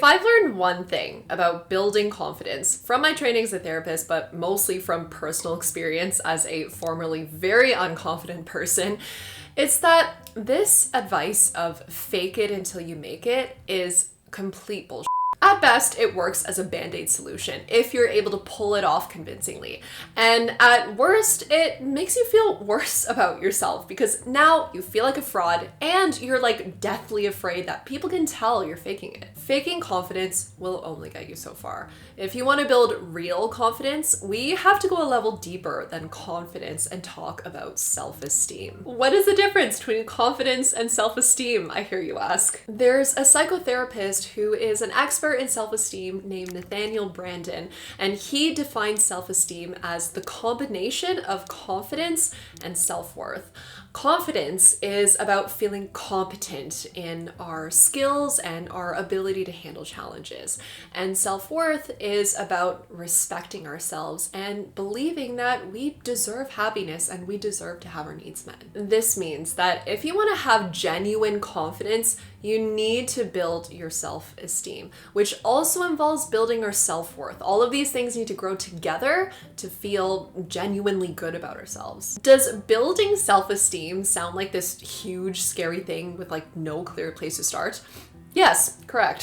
I've learned one thing about building confidence from my training as a therapist, but mostly from personal experience as a formerly very unconfident person, it's that this advice of fake it until you make it is complete bullshit. At best, it works as a band-aid solution if you're able to pull it off convincingly. And at worst, it makes you feel worse about yourself because now you feel like a fraud and you're like deathly afraid that people can tell you're faking it. Faking confidence will only get you so far. If you want to build real confidence, we have to go a level deeper than confidence and talk about self-esteem. What is the difference between confidence and self-esteem, I hear you ask? There's a psychotherapist who is an expert in self-esteem named Nathaniel Brandon, and he defines self-esteem as the combination of confidence and self-worth. Confidence is about feeling competent in our skills and our ability to handle challenges. And self-worth is about respecting ourselves and believing that we deserve happiness and we deserve to have our needs met. This means that if you want to have genuine confidence, you need to build your self-esteem, which also involves building our self-worth. All of these things need to grow together to feel genuinely good about ourselves. Does building self-esteem sound like this huge, scary thing with like no clear place to start? Yes, correct.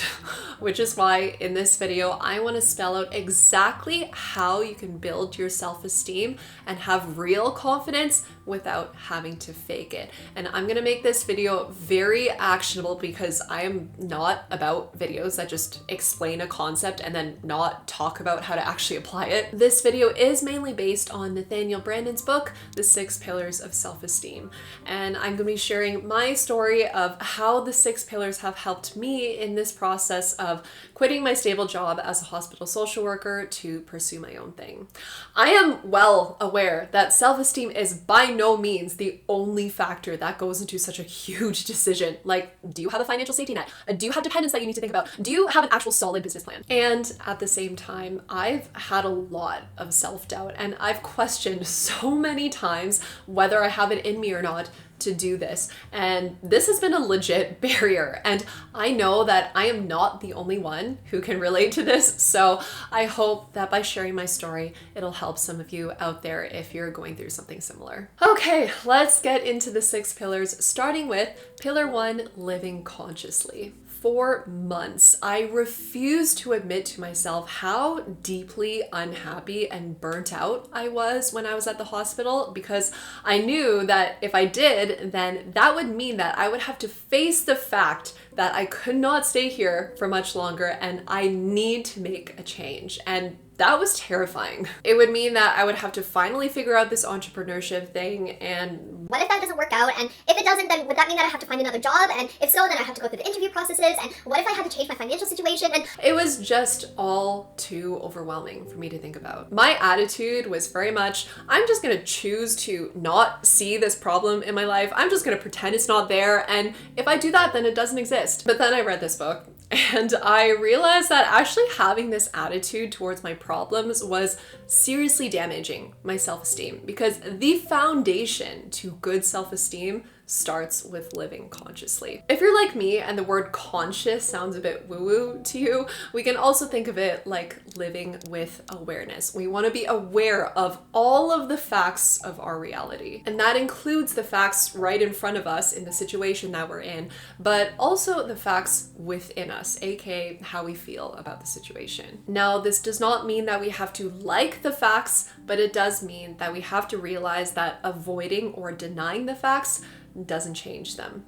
Which is why in this video, I want to spell out exactly how you can build your self-esteem and have real confidence without having to fake it. And I'm going to make this video very actionable because I am not about videos that just explain a concept and then not talk about how to actually apply it. This video is mainly based on Nathaniel Brandon's book, The 6 Pillars of Self-Esteem. And I'm going to be sharing my story of how the 6 pillars have helped me in this process of quitting my stable job as a hospital social worker to pursue my own thing. I am well aware that self-esteem is by no means the only factor that goes into such a huge decision. Like, do you have a financial safety net? Do you have dependents that you need to think about? Do you have an actual solid business plan? And at the same time, I've had a lot of self-doubt and I've questioned so many times whether I have it in me or not to do this. And this has been a legit barrier. And I know that I am not the only one who can relate to this. So I hope that by sharing my story, it'll help some of you out there if you're going through something similar. Okay, let's get into the 6 pillars, starting with pillar 1, living consciously. For months, I refused to admit to myself how deeply unhappy and burnt out I was when I was at the hospital because I knew that if I did, then that would mean that I would have to face the fact that I could not stay here for much longer and I need to make a change. And that was terrifying. It would mean that I would have to finally figure out this entrepreneurship thing, and what if that doesn't work out? And if it doesn't, then would that mean that I have to find another job? And if so, then I have to go through the interview processes. And what if I had to change my financial situation? And it was just all too overwhelming for me to think about. My attitude was very much, I'm just gonna choose to not see this problem in my life. I'm just gonna pretend it's not there. And if I do that, then it doesn't exist. But then I read this book and I realized that actually having this attitude towards my problems was seriously damaging my self-esteem because the foundation to good self-esteem starts with living consciously. If you're like me and the word conscious sounds a bit woo-woo to you, we can also think of it like living with awareness. We want to be aware of all of the facts of our reality. And that includes the facts right in front of us in the situation that we're in, but also the facts within us, aka how we feel about the situation. Now, this does not mean that we have to like the facts, but it does mean that we have to realize that avoiding or denying the facts doesn't change them.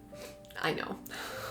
I know.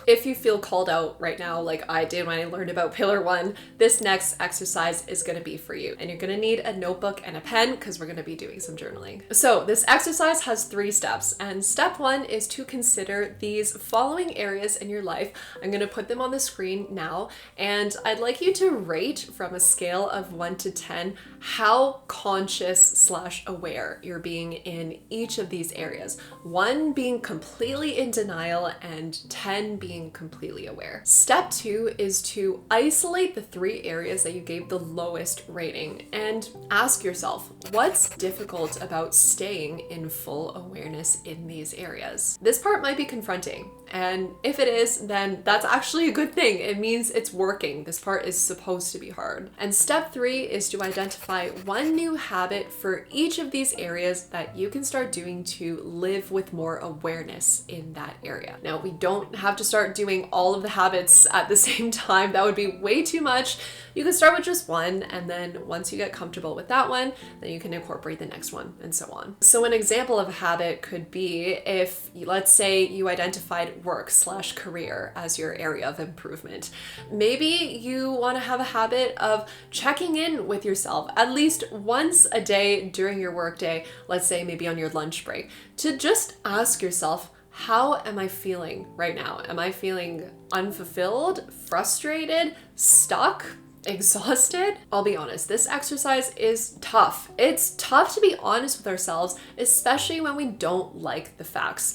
If you feel called out right now, like I did when I learned about pillar 1, this next exercise is going to be for you. And you're going to need a notebook and a pen because we're going to be doing some journaling. So this exercise has 3 steps. And step 1 is to consider these following areas in your life. I'm going to put them on the screen now. And I'd like you to rate from a scale of 1 to 10 how conscious/aware you're being in each of these areas. 1 being completely in denial and 10 being being completely aware. Step 2 is to isolate the 3 areas that you gave the lowest rating and ask yourself, what's difficult about staying in full awareness in these areas? This part might be confronting, and if it is, then that's actually a good thing. It means it's working. This part is supposed to be hard. And step 3 is to identify one new habit for each of these areas that you can start doing to live with more awareness in that area. Now, we don't have to start doing all of the habits at the same time. That would be way too much. You can start with just one, and then once you get comfortable with that one, then you can incorporate the next one, and so on. So an example of a habit could be if, let's say, you identified work/career as your area of improvement. Maybe you want to have a habit of checking in with yourself at least once a day during your workday, let's say maybe on your lunch break, to just ask yourself, how am I feeling right now? Am I feeling unfulfilled, frustrated, stuck, exhausted? I'll be honest, this exercise is tough. It's tough to be honest with ourselves, especially when we don't like the facts.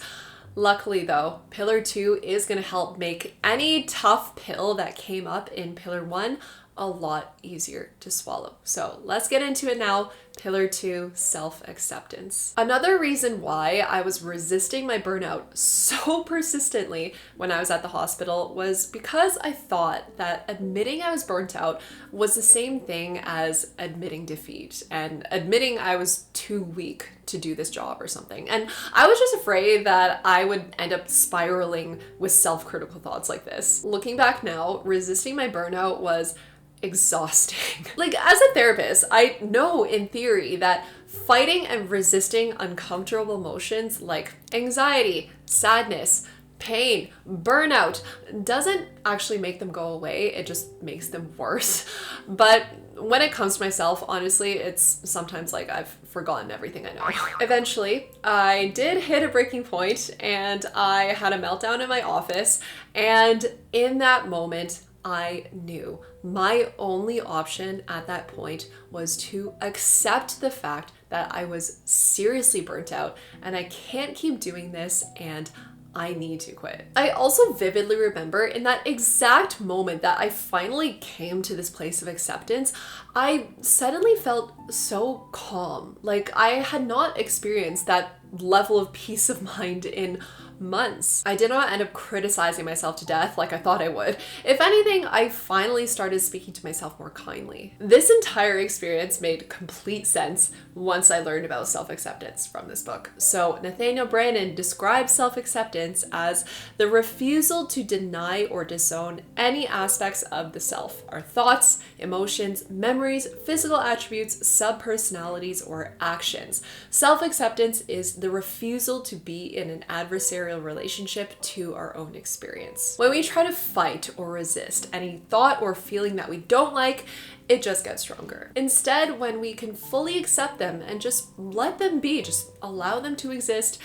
Luckily though, pillar 2 is going to help make any tough pill that came up in pillar 1 a lot easier to swallow. So let's get into it now. Pillar 2, self-acceptance. Another reason why I was resisting my burnout so persistently when I was at the hospital was because I thought that admitting I was burnt out was the same thing as admitting defeat and admitting I was too weak to do this job or something. And I was just afraid that I would end up spiraling with self-critical thoughts like this. Looking back now, resisting my burnout was exhausting. Like, as a therapist, I know in theory that fighting and resisting uncomfortable emotions like anxiety, sadness, pain, burnout doesn't actually make them go away. It just makes them worse. But when it comes to myself, honestly, it's sometimes like I've forgotten everything I know. Eventually, I did hit a breaking point and I had a meltdown in my office. And in that moment, I knew my only option at that point was to accept the fact that I was seriously burnt out and I can't keep doing this and I need to quit. I also vividly remember in that exact moment that I finally came to this place of acceptance, I suddenly felt so calm. Like I had not experienced that level of peace of mind in months. I did not end up criticizing myself to death like I thought I would. If anything, I finally started speaking to myself more kindly. This entire experience made complete sense once I learned about self-acceptance from this book. So Nathaniel Branden describes self-acceptance as the refusal to deny or disown any aspects of the self, our thoughts, emotions, memories, physical attributes, subpersonalities, or actions. Self-acceptance is the refusal to be in an adversarial relationship to our own experience. When we try to fight or resist any thought or feeling that we don't like, it just gets stronger. Instead, when we can fully accept them and just let them be, just allow them to exist,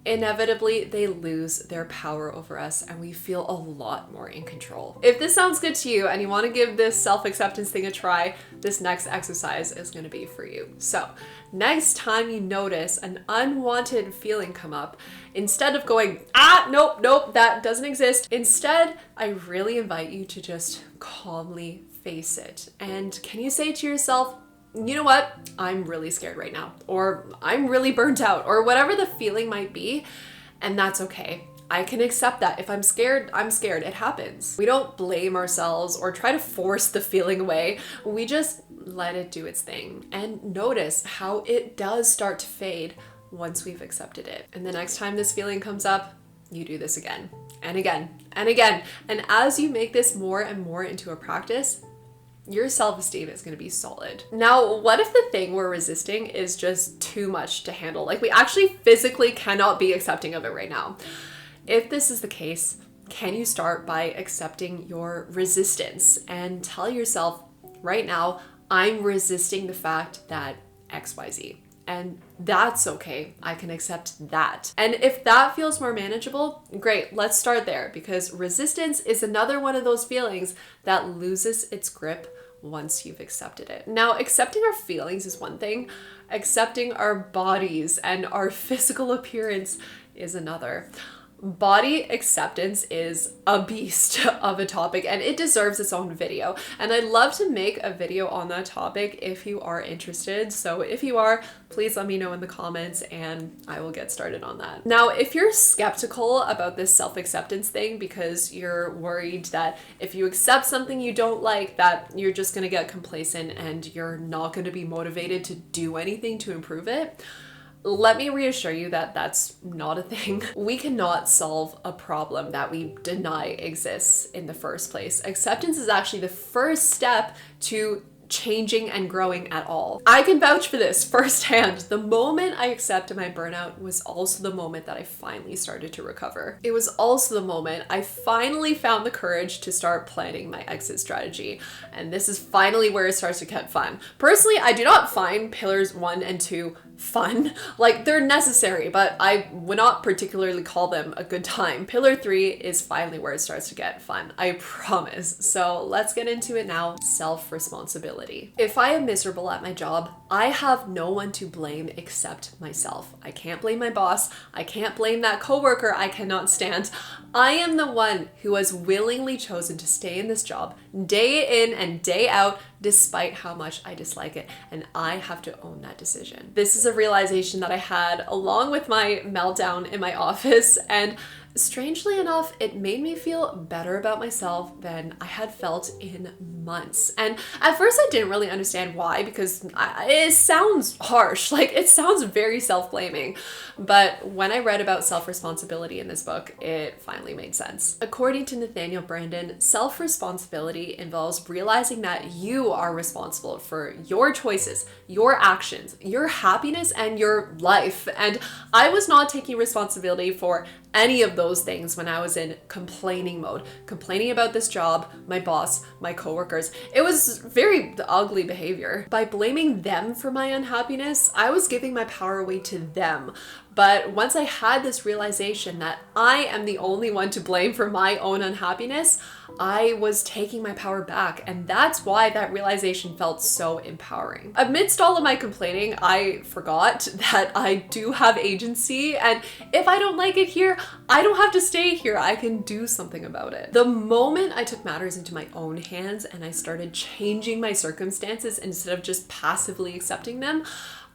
inevitably they lose their power over us and we feel a lot more in control. If this sounds good to you and you want to give this self-acceptance thing a try, this next exercise is going to be for you. So next time you notice an unwanted feeling come up, instead of going, nope, that doesn't exist, instead, I really invite you to just calmly face it. And can you say to yourself, you know what? I'm really scared right now, or I'm really burnt out, or whatever the feeling might be, and that's okay. I can accept that. If I'm scared, I'm scared. It happens. We don't blame ourselves or try to force the feeling away. We just let it do its thing and notice how it does start to fade once we've accepted it. And the next time this feeling comes up, you do this again and again and again. And as you make this more and more into a practice, your self-esteem is going to be solid. Now, what if the thing we're resisting is just too much to handle? Like we actually physically cannot be accepting of it right now. If this is the case, can you start by accepting your resistance and tell yourself right now, I'm resisting the fact that XYZ. And that's okay. I can accept that. And if that feels more manageable, great, let's start there, because resistance is another one of those feelings that loses its grip once you've accepted it. Now, accepting our feelings is one thing. Accepting our bodies and our physical appearance is another. Body acceptance is a beast of a topic and it deserves its own video. And I'd love to make a video on that topic if you are interested. So if you are, please let me know in the comments and I will get started on that. Now, if you're skeptical about this self-acceptance thing because you're worried that if you accept something you don't like, that you're just gonna get complacent and you're not gonna be motivated to do anything to improve it, let me reassure you that that's not a thing. We cannot solve a problem that we deny exists in the first place. Acceptance is actually the first step to changing and growing at all. I can vouch for this firsthand. The moment I accepted my burnout was also the moment that I finally started to recover. It was also the moment I finally found the courage to start planning my exit strategy. And this is finally where it starts to get fun. Personally, I do not find pillars 1 and 2 fun. Like, they're necessary, but I would not particularly call them a good time. Pillar 3 is finally where it starts to get fun, I promise. So let's get into it now. Self-responsibility. If I am miserable at my job, I have no one to blame except myself. I can't blame my boss. I can't blame that coworker I cannot stand. I am the one who has willingly chosen to stay in this job day in and day out, despite how much I dislike it, and I have to own that decision. This is a realization that I had along with my meltdown in my office, and strangely enough, it made me feel better about myself than I had felt in months. And at first I didn't really understand why, because it sounds harsh, like it sounds very self-blaming. But when I read about self-responsibility in this book, it finally made sense. According to Nathaniel Branden, self-responsibility involves realizing that you are responsible for your choices, your actions, your happiness, and your life. And I was not taking responsibility for any of those things when I was in complaining mode, complaining about this job, my boss, my coworkers. It was very ugly behavior. By blaming them for my unhappiness, I was giving my power away to them. But once I had this realization that I am the only one to blame for my own unhappiness, I was taking my power back. And that's why that realization felt so empowering. Amidst all of my complaining, I forgot that I do have agency. And if I don't like it here, I don't have to stay here. I can do something about it. The moment I took matters into my own hands and I started changing my circumstances instead of just passively accepting them,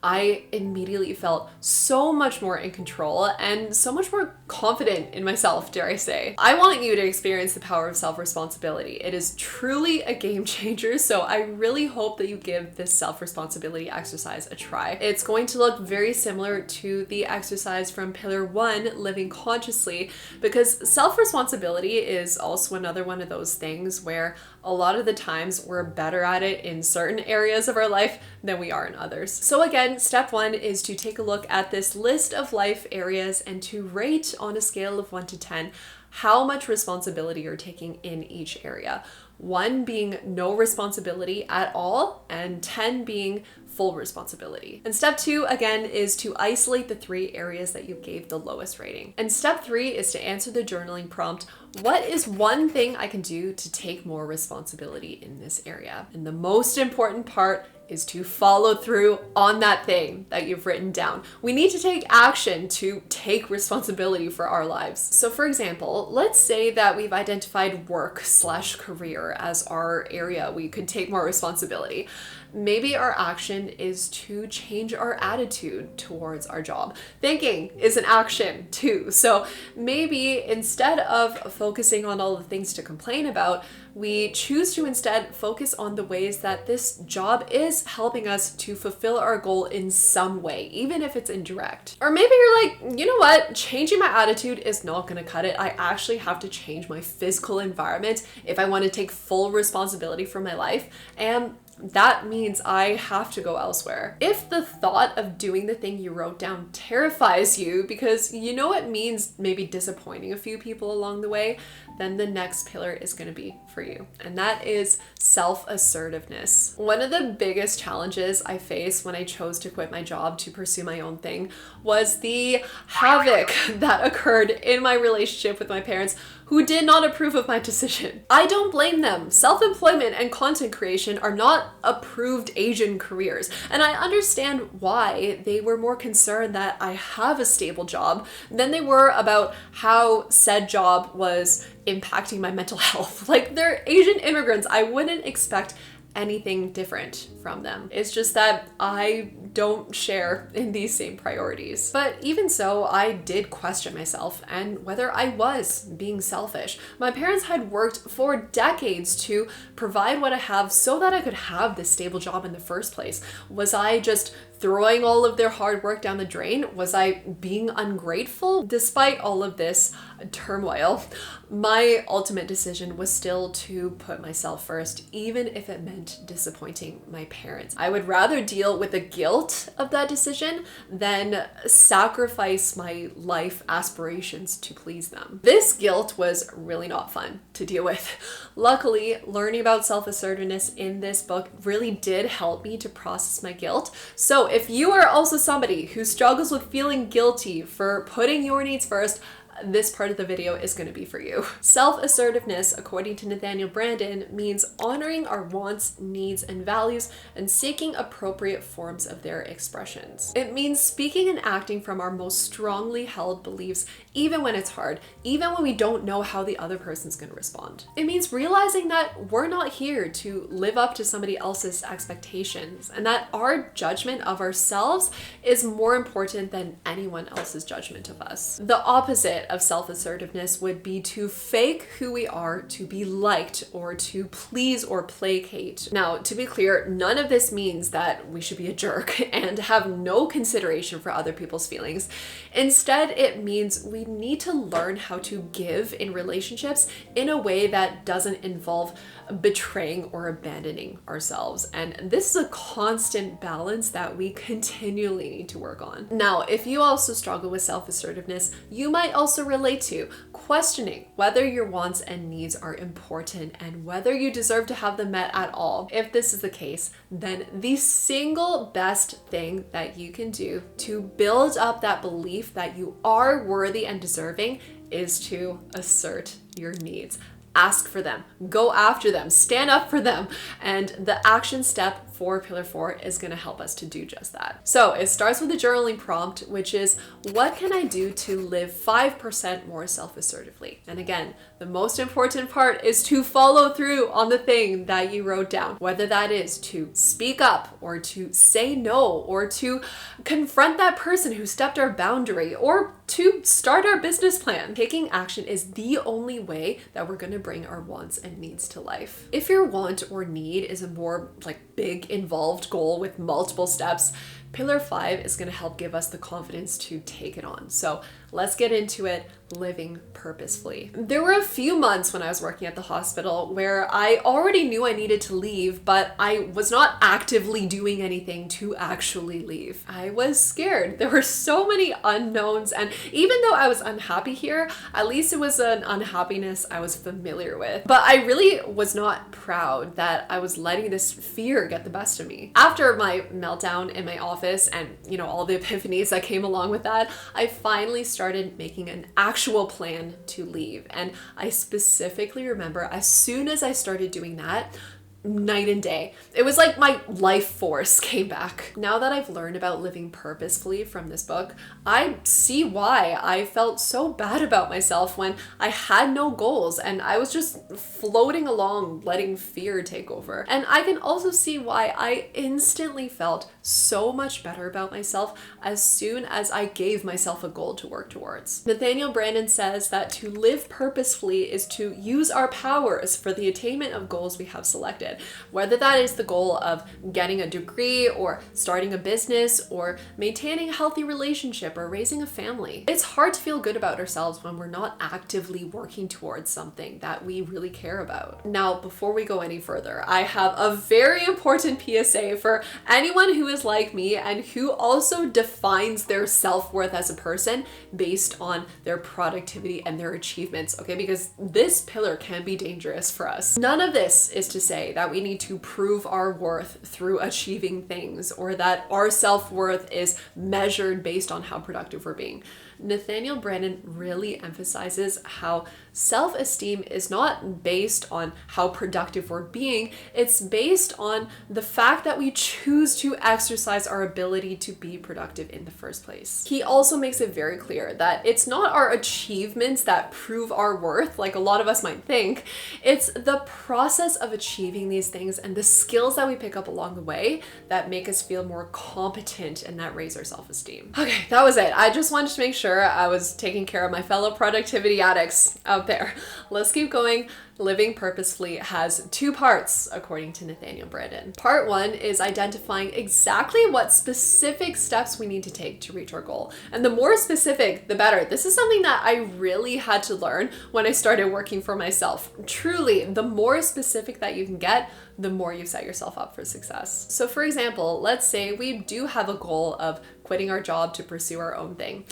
I immediately felt so much more in control and so much more confident in myself, dare I say. I want you to experience the power of self-responsibility. It is truly a game changer, so I really hope that you give this self-responsibility exercise a try. It's going to look very similar to the exercise from Pillar 1, Living Consciously, because self-responsibility is also another one of those things where a lot of the times we're better at it in certain areas of our life than we are in others. So again, step 1 is to take a look at this list of life areas and to rate on a scale of 1 to 10 how much responsibility you're taking in each area. 1 being no responsibility at all, and 10 being full responsibility. And step 2, again, is to isolate the 3 areas that you gave the lowest rating. And step 3 is to answer the journaling prompt, what is one thing I can do to take more responsibility in this area? And the most important part is to follow through on that thing that you've written down. We need to take action to take responsibility for our lives. So for example, let's say that we've identified work/career as our area we could take more responsibility. Maybe our action is to change our attitude towards our job. Thinking is an action too. So maybe instead of focusing on all the things to complain about, we choose to instead focus on the ways that this job is helping us to fulfill our goal in some way, even if it's indirect. Or maybe you're like, you know what? Changing my attitude is not gonna cut it. I actually have to change my physical environment if I want to take full responsibility for my life. And that means I have to go elsewhere. If the thought of doing the thing you wrote down terrifies you because you know it means maybe disappointing a few people along the way, then the next pillar is going to be for you, and that is self-assertiveness. One of the biggest challenges I faced when I chose to quit my job to pursue my own thing was the havoc that occurred in my relationship with my parents, who did not approve of my decision. I don't blame them. Self-employment and content creation are not approved Asian careers, and I understand why they were more concerned that I have a stable job than they were about how said job was impacting my mental health. Like, they're Asian immigrants. I wouldn't expect anything different from them. It's just that I don't share in these same priorities. But even so, I did question myself and whether I was being selfish. My parents had worked for decades to provide what I have so that I could have this stable job in the first place. Was I just throwing all of their hard work down the drain? Was I being ungrateful? Despite all of this turmoil, my ultimate decision was still to put myself first, even if it meant disappointing my parents. I would rather deal with the guilt of that decision than sacrifice my life aspirations to please them. This guilt was really not fun to deal with. Luckily, learning about self-assertiveness in this book really did help me to process my guilt. So if you are also somebody who struggles with feeling guilty for putting your needs first, this part of the video is going to be for you. Self-assertiveness, according to Nathaniel Branden, means honoring our wants, needs, and values and seeking appropriate forms of their expressions. It means speaking and acting from our most strongly held beliefs, even when it's hard, even when we don't know how the other person's going to respond. It means realizing that we're not here to live up to somebody else's expectations, and that our judgment of ourselves is more important than anyone else's judgment of us. The opposite of self-assertiveness would be to fake who we are to be liked or to please or placate. Now, to be clear, none of this means that we should be a jerk and have no consideration for other people's feelings. Instead, it means we need to learn how to give in relationships in a way that doesn't involve betraying or abandoning ourselves. And this is a constant balance that we continually need to work on. Now, if you also struggle with self-assertiveness, you might also relate to questioning whether your wants and needs are important and whether you deserve to have them met at all. If this is the case, then the single best thing that you can do to build up that belief that you are worthy and deserving is to assert your needs. Ask for them, go after them, stand up for them. And the action step for Pillar 4 is going to help us to do just that. So it starts with a journaling prompt, which is, what can I do to live 5% more self-assertively? And again, the most important part is to follow through on the thing that you wrote down, whether that is to speak up or to say no or to confront that person who stepped our boundary or to start our business plan. Taking action is the only way that we're going to bring our wants and needs to life. If your want or need is a more big involved goal with multiple steps, Pillar 5 is going to help give us the confidence to take it on. So let's get into it. Living purposefully. There were a few months when I was working at the hospital where I already knew I needed to leave, but I was not actively doing anything to actually leave. I was scared. There were so many unknowns, and even though I was unhappy here, at least it was an unhappiness I was familiar with. But I really was not proud that I was letting this fear get the best of me. After my meltdown in my office and, all the epiphanies that came along with that, I finally started making an actual plan to leave. And I specifically remember as soon as I started doing that, night and day. It was like my life force came back. Now that I've learned about living purposefully from this book, I see why I felt so bad about myself when I had no goals and I was just floating along, letting fear take over. And I can also see why I instantly felt so much better about myself as soon as I gave myself a goal to work towards. Nathaniel Branden says that to live purposefully is to use our powers for the attainment of goals we have selected. completed. Whether that is the goal of getting a degree or starting a business or maintaining a healthy relationship or raising a family. It's hard to feel good about ourselves when we're not actively working towards something that we really care about. Now, before we go any further, I have a very important PSA for anyone who is like me and who also defines their self-worth as a person based on their productivity and their achievements, okay? Because this pillar can be dangerous for us. None of this is to say that we need to prove our worth through achieving things or that our self-worth is measured based on how productive we're being. Nathaniel Branden really emphasizes how self-esteem is not based on how productive we're being, it's based on the fact that we choose to exercise our ability to be productive in the first place. He also makes it very clear that it's not our achievements that prove our worth, like a lot of us might think, it's the process of achieving these things and the skills that we pick up along the way that make us feel more competent and that raise our self-esteem. Okay, that was it. I just wanted to make sure I was taking care of my fellow productivity addicts out there. Let's keep going. Living Purposefully has two parts, according to Nathaniel Branden. Part one is identifying exactly what specific steps we need to take to reach our goal. And the more specific, the better. This is something that I really had to learn when I started working for myself. Truly, the more specific that you can get, the more you set yourself up for success. So for example, let's say we do have a goal of quitting our job to pursue our own thing.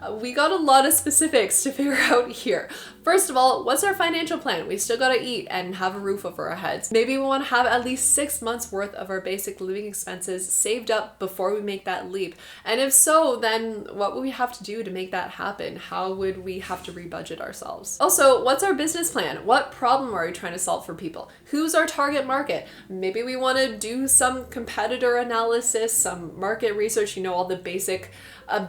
We got a lot of specifics to figure out here. First of all, what's our financial plan? We still gotta eat and have a roof over our heads. Maybe we wanna have at least 6 months worth of our basic living expenses saved up before we make that leap. And if so, then what would we have to do to make that happen? How would we have to rebudget ourselves? Also, what's our business plan? What problem are we trying to solve for people? Who's our target market? Maybe we wanna do some competitor analysis, some market research, all the basic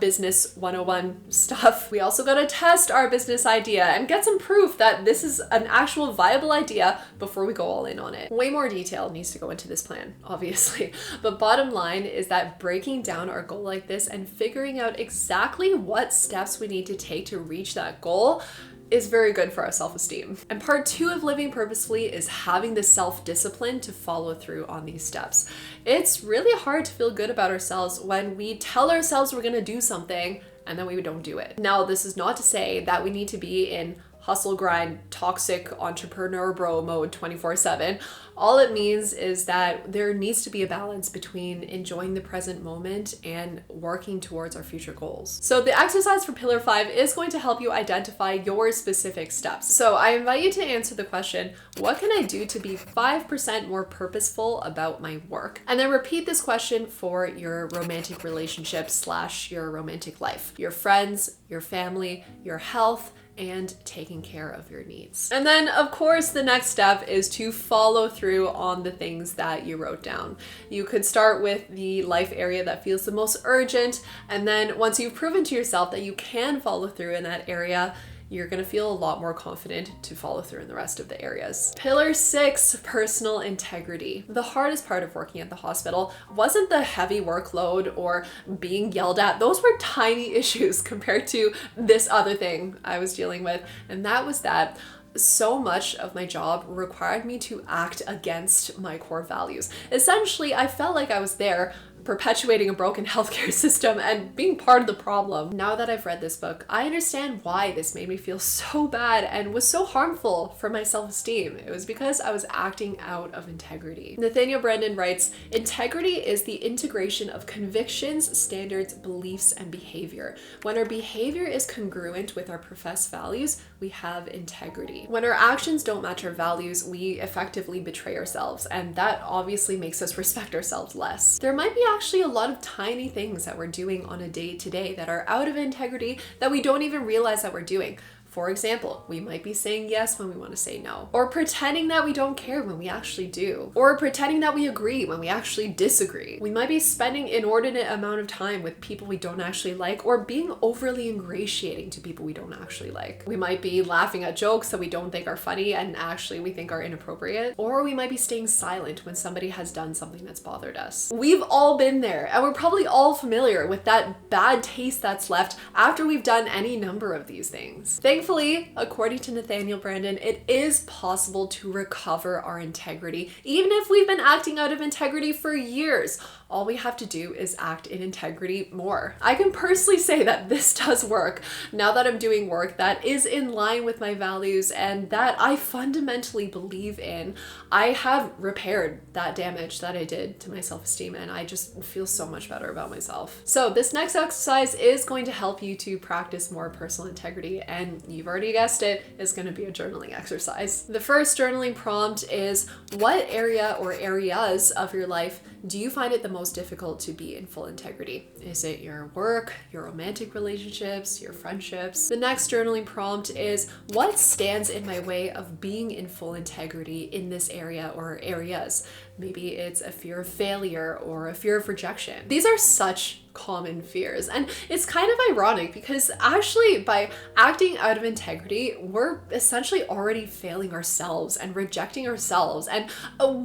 business 101 stuff. We also gotta test our business idea and get some proof that this is an actual viable idea before we go all in on it. Way more detail needs to go into this plan, obviously. But bottom line is that breaking down our goal like this and figuring out exactly what steps we need to take to reach that goal is very good for our self-esteem. And part two of living purposefully is having the self-discipline to follow through on these steps. It's really hard to feel good about ourselves when we tell ourselves we're gonna do something and then we don't do it. Now, this is not to say that we need to be in hustle grind, toxic entrepreneur bro mode 24/7. All it means is that there needs to be a balance between enjoying the present moment and working towards our future goals. So the exercise for Pillar 5 is going to help you identify your specific steps. So I invite you to answer the question, what can I do to be 5% more purposeful about my work? And then repeat this question for your romantic relationship / your romantic life, your friends, your family, your health, and taking care of your needs. And then, of course, the next step is to follow through on the things that you wrote down. You could start with the life area that feels the most urgent, and then once you've proven to yourself that you can follow through in that area, you're gonna feel a lot more confident to follow through in the rest of the areas. Pillar 6, personal integrity. The hardest part of working at the hospital wasn't the heavy workload or being yelled at. Those were tiny issues compared to this other thing I was dealing with, and that was that so much of my job required me to act against my core values. Essentially, I felt like I was there perpetuating a broken healthcare system and being part of the problem. Now that I've read this book, I understand why this made me feel so bad and was so harmful for my self-esteem. It was because I was acting out of integrity. Nathaniel Branden writes, integrity is the integration of convictions, standards, beliefs, and behavior. When our behavior is congruent with our professed values, we have integrity. When our actions don't match our values, we effectively betray ourselves, and that obviously makes us respect ourselves less. There might be actually a lot of tiny things that we're doing on a day-to-day that are out of integrity that we don't even realize that we're doing. For example, we might be saying yes when we want to say no, or pretending that we don't care when we actually do, or pretending that we agree when we actually disagree. We might be spending inordinate amount of time with people we don't actually like, or being overly ingratiating to people we don't actually like. We might be laughing at jokes that we don't think are funny and actually we think are inappropriate, or we might be staying silent when somebody has done something that's bothered us. We've all been there, and we're probably all familiar with that bad taste that's left after we've done any number of these things. Thankfully, Thankfully, according to Nathaniel Branden, it is possible to recover our integrity, even if we've been acting out of integrity for years. All we have to do is act in integrity more. I can personally say that this does work now that I'm doing work that is in line with my values and that I fundamentally believe in. I have repaired that damage that I did to my self-esteem, and I just feel so much better about myself. So this next exercise is going to help you to practice more personal integrity, and you've already guessed it, it's going to be a journaling exercise. The first journaling prompt is, what area or areas of your life do you find it the most difficult to be in full integrity? Is it your work, your romantic relationships, your friendships? The next journaling prompt is, what stands in my way of being in full integrity in this area or areas? Maybe it's a fear of failure or a fear of rejection. These are such common fears, and it's kind of ironic because actually by acting out of integrity, we're essentially already failing ourselves and rejecting ourselves, and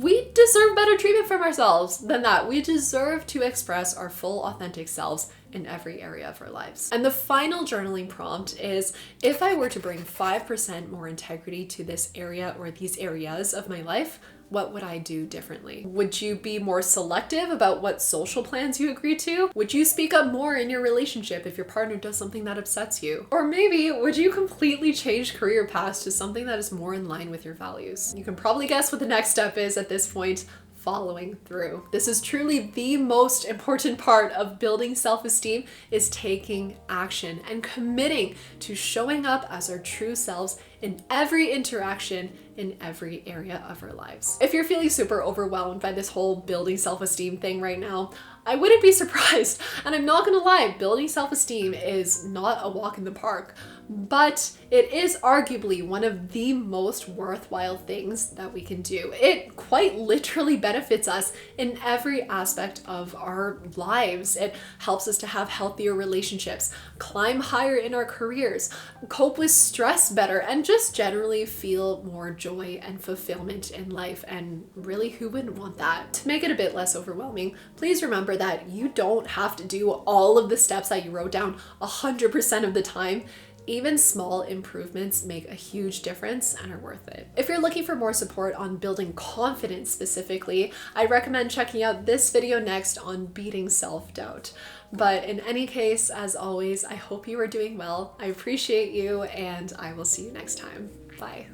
we deserve better treatment from ourselves than that. We deserve to express our full authentic selves in every area of our lives. And the final journaling prompt is, if I were to bring 5% more integrity to this area or these areas of my life, what would I do differently? Would you be more selective about what social plans you agree to? Would you speak up more in your relationship if your partner does something that upsets you? Or maybe would you completely change career paths to something that is more in line with your values? You can probably guess what the next step is at this point. Following through. This is truly the most important part of building self-esteem, is taking action and committing to showing up as our true selves in every interaction in every area of our lives. If you're feeling super overwhelmed by this whole building self-esteem thing right now, I wouldn't be surprised. And I'm not gonna lie, building self-esteem is not a walk in the park, but it is arguably one of the most worthwhile things that we can do. It quite literally benefits us in every aspect of our lives. It helps us to have healthier relationships, climb higher in our careers, cope with stress better, and just generally feel more joy and fulfillment in life. And really, who wouldn't want that? To make it a bit less overwhelming, please remember that you don't have to do all of the steps that you wrote down 100% of the time. Even small improvements make a huge difference and are worth it. If you're looking for more support on building confidence specifically, I recommend checking out this video next on beating self-doubt. But in any case, as always, I hope you are doing well. I appreciate you, and I will see you next time. Bye.